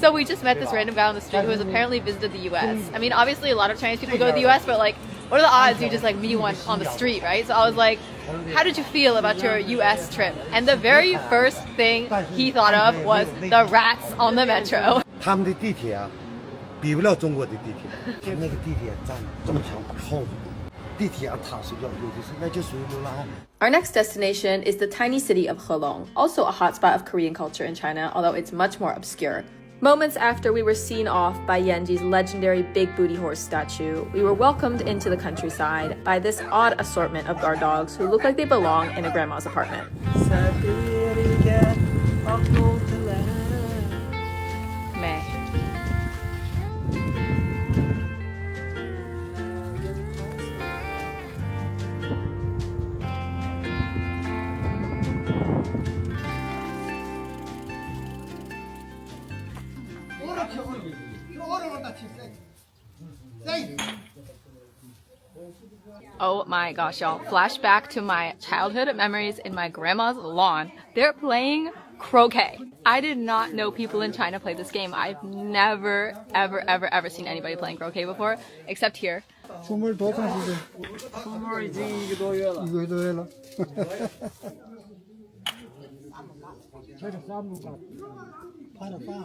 So we just met this random guy on the street who has apparently visited the US. I mean, obviously a lot of Chinese people go to the US, but like, what are the odds you just like meet one on the street, right? So I was like, how did you feel about your US trip? And the very first thing he thought of was the rats on the metro. 他们的地铁啊，比不了中国的地铁。那个地铁站这么长，厚，地铁啊塔是要有的是，那就属于流浪汉。 Our next destination is the tiny city of Helong, also a hotspot of Korean culture in China, although it's much more obscure. Moments after we were seen off by Yenji's legendary big booty horse statue, we were welcomed into the countryside by this odd assortment of guard dogs who look like they belong in a grandma's apartment. Meh. Oh my gosh, y'all. Flashback to my childhood memories in my grandma's lawn. They're playing croquet. I did not know people in China play this game. I've never, ever seen anybody playing croquet before, except here. 出门多长时间？出门已经1个多月了。1个多月了。这是花木吧？拍了饭。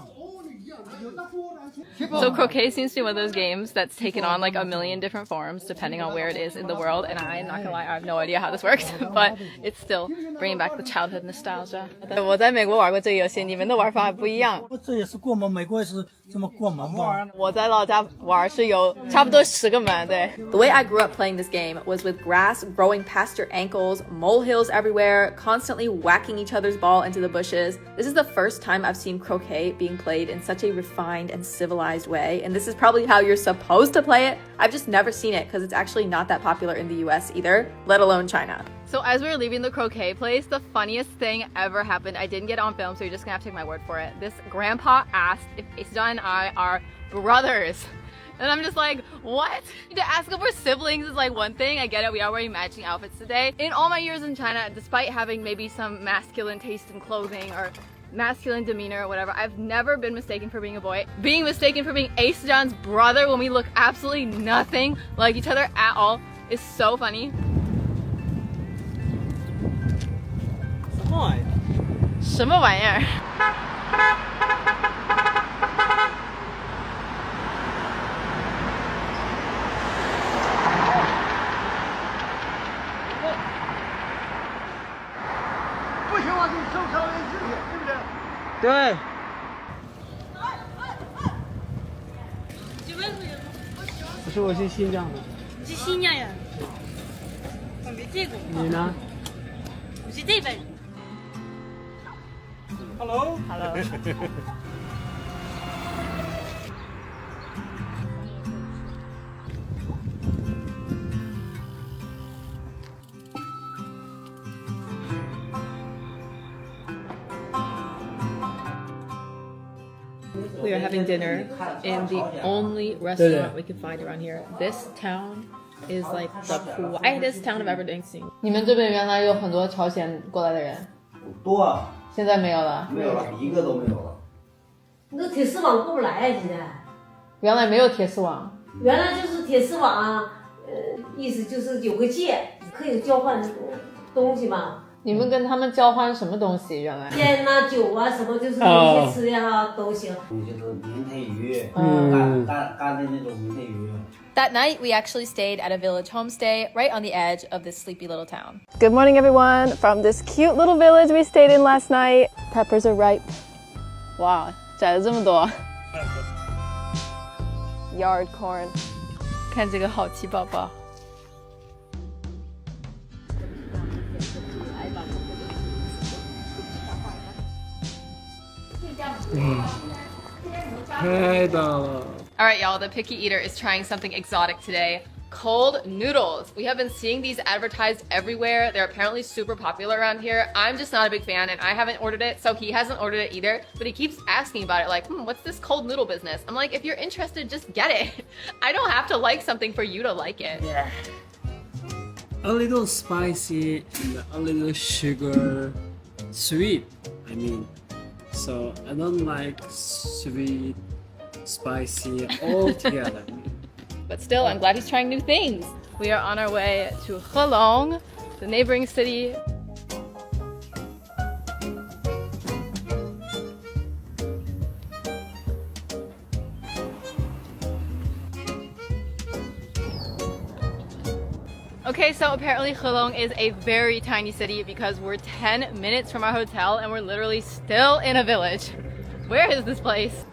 So croquet seems to be one of those games that's taken on like a million different forms depending on where it is in the world, and I'm not gonna lie, I have no idea how this works, but it's still bringing back the childhood nostalgia. 我在美国玩过这个游戏，你们的玩法不一样。这也是过门，美国也是这么过门吧？我在老家玩是有差不多10个门，对。The way I grew up playing this game was with grass growing past your ankles, molehills everywhere, constantly whacking each other's ball into the bushes. This is the first time I've seen croquet being played in such a refined and civilized way, and this is probably how you're supposed to play it. I've just never seen it because it's actually not that popular in the US either, let alone China. So as we were leaving the croquet place, the funniest thing ever happened. I didn't get on film, so you're just gonna have to take my word for it. This grandpa asked if Isa and I are brothers. And I'm just like, what? To ask if we're siblings is like one thing. I get it, we are wearing matching outfits today. In all my years in China, despite having maybe some masculine taste in clothing or masculine demeanor or whatever, I've never been mistaken for being a boy. Being mistaken for being Ace John's brother when we look absolutely nothing like each other at all is so funny. 什么玩意儿？不行，我给你收稍微一点，对不对？对。不是，我是新疆的。你是新疆人？我没见过。你呢？我是日本人。Hello。Hello. We are having dinner in the only restaurant we can find around here. This town is like the quietest town I've ever seen. 你们这边原来有很多朝鲜过来的人？多啊，现在没有了。没有了，一个都没有了。那铁丝网过不来啊，现在。原来没有铁丝网。原来就是铁丝网，意思就是有个界，可以交换东西嘛。你们跟他们交换什么东西？原来烟呐、酒啊，什么就是有些吃的哈都行。就是明太鱼，干的那种明太鱼。 That night, we actually stayed at a village homestay right on the edge of this sleepy little town. Good morning, everyone. From this cute little village we stayed in last night. Peppers are ripe. Wow, 摘了这么多。Yard corn. 看这个好奇宝宝。太大了。 All right, y'all, the picky eater is trying something exotic today. Cold noodles. We have been seeing these advertised everywhere. They're apparently super popular around here. I'm just not a big fan and I haven't ordered it, so he hasn't ordered it either. But he keeps asking about it like, what's this cold noodle business? I'm like, if you're interested, just get it. I don't have to like something for you to like it. Yeah. A little spicy and a little sugar, sweet. I mean, So I don't like sweet, spicy altogether. But still, I'm glad he's trying new things. We are on our way to Helong, the neighboring city. Okay, so apparently Helong is a very tiny city because we're 10 minutes from our hotel and we're literally still in a village. Where is this place?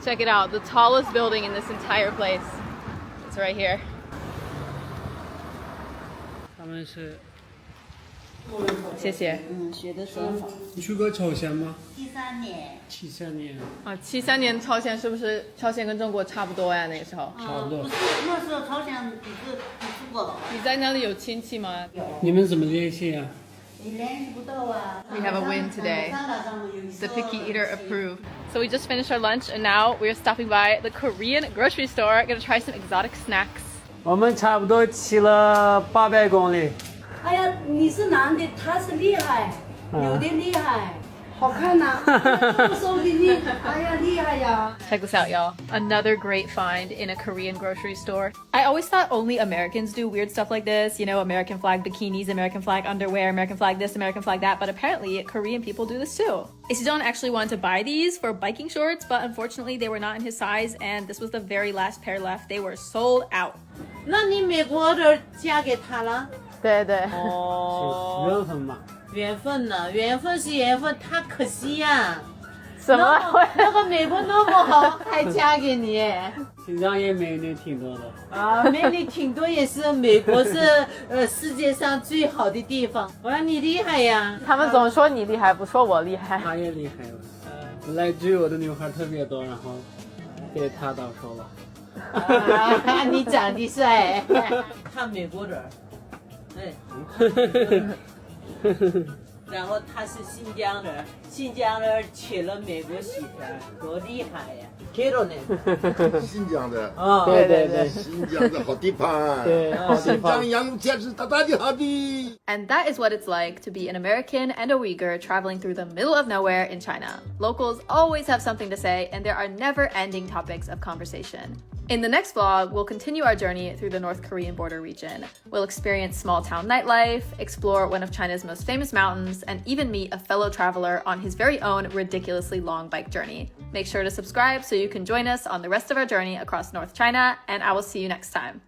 Check it out, the tallest building in this entire place. It's right here. 他们是谢谢。学的真好。你去过朝鲜吗73年。 ？73年，啊，73年朝鲜是不是朝鲜跟中国差不多呀？那个时候。差不多。不是，那时候朝鲜比中国好。你在那里有亲戚吗？你们怎么联系啊？你联系不到啊。 We have a win today. The picky eater approved. So we just finished our lunch and now we're stopping by the Korean grocery store. Gonna try some exotic snacks. 我们差不多骑了800公里。哎呀，你是男的，他是厉害，有的厉害，好看呐、收给你，哎呀，厉害呀。 Check this out, y'all. Another great find in a Korean grocery store. I always thought only Americans do weird stuff like this. You know, American flag bikinis, American flag underwear, American flag this, American flag that. But apparently Korean people do this too. Isijeon actually wanted to buy these for biking shorts, but unfortunately they were not in his size and this was the very last pair left. They were sold out. 那你美国的嫁给他了？对对。哦，缘分嘛。缘分呢？缘分是缘分，他可惜呀、什么会？那个美国那么好，还嫁给你？新疆也美女挺多的。啊，美女挺多，也是美国是世界上最好的地方。我说你厉害呀！他们总说你厉害，不说我厉害。她也厉害了。来追我的女孩特别多，然后被她到手了。啊，你长得帅，看美国人，哎。然后他是新疆人，新疆人娶了美国媳妇儿，多厉害呀！听着呢，新疆的，啊，对对对。新疆的好地方，对，好地新方。疆羊肉片是大大的好的。 And that is what it's like to be an American and a Uyghur traveling through the middle of nowhere in China. Locals always have something to say, and there are never-ending topics of conversation. In the next vlog, we'll continue our journey through the North Korean border region. We'll experience small-town nightlife, explore one of China's most famous mountains, and even meet a fellow traveler on his very own ridiculously long bike journey. Make sure to subscribe so you can join us on the rest of our journey across North China, and I will see you next time.